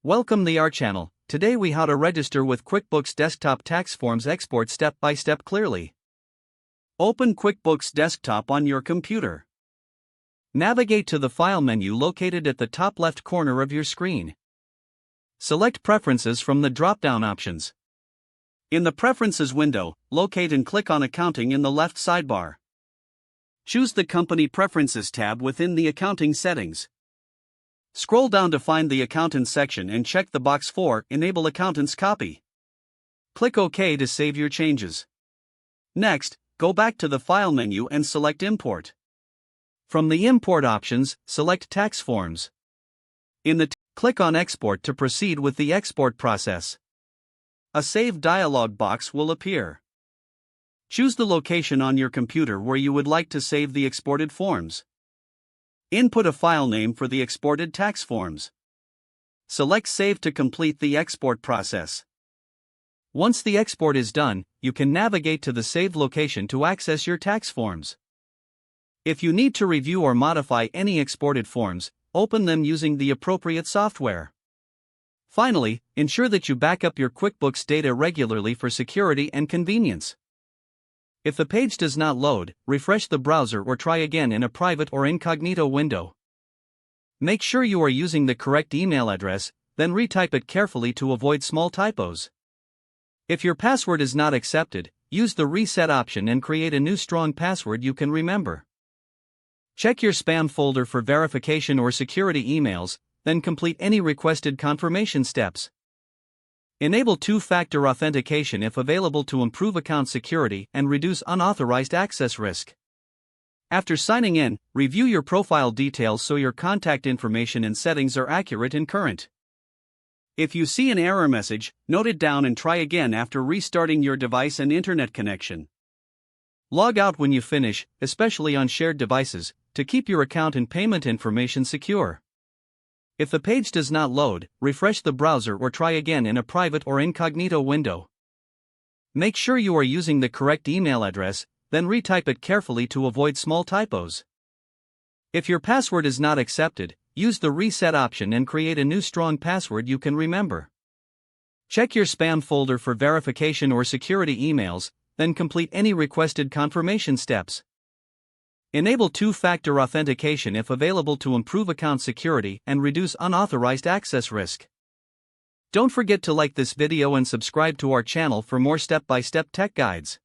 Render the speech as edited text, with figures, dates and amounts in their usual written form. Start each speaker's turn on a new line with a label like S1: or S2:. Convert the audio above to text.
S1: Welcome to our channel. Today we how to register with QuickBooks Desktop tax forms export step by step clearly. Open QuickBooks Desktop on your computer. Navigate to the File menu located at the top left corner of your screen. Select Preferences from the drop-down options. In the Preferences window, locate and click on Accounting in the left sidebar. Choose the Company Preferences tab within the Accounting settings. Scroll down to find the Accountants section and check the box for Enable Accountants Copy. Click OK to save your changes. Next, go back to the File menu and select Import. From the Import options, select Tax Forms. Click on Export to proceed with the export process. A Save dialog box will appear. Choose the location on your computer where you would like to save the exported forms. Input a file name for the exported tax forms. Select Save to complete the export process. Once the export is done, you can navigate to the saved location to access your tax forms. If you need to review or modify any exported forms, open them using the appropriate software. Finally, ensure that you back up your QuickBooks data regularly for security and convenience. If the page does not load, refresh the browser or try again in a private or incognito window. Make sure you are using the correct email address, then retype it carefully to avoid small typos. If your password is not accepted, use the Reset option and create a new strong password you can remember. Check your spam folder for verification or security emails, then complete any requested confirmation steps. Enable two-factor authentication if available to improve account security and reduce unauthorized access risk. After signing in, review your profile details so your contact information and settings are accurate and current. If you see an error message, note it down and try again after restarting your device and internet connection. Log out when you finish, especially on shared devices, to keep your account and payment information secure. If the page does not load, refresh the browser or try again in a private or incognito window. Make sure you are using the correct email address, then retype it carefully to avoid small typos. If your password is not accepted, use the Reset option and create a new strong password you can remember. Check your spam folder for verification or security emails, then complete any requested confirmation steps. Enable two-factor authentication if available to improve account security and reduce unauthorized access risk. Don't forget to like this video and subscribe to our channel for more step-by-step tech guides.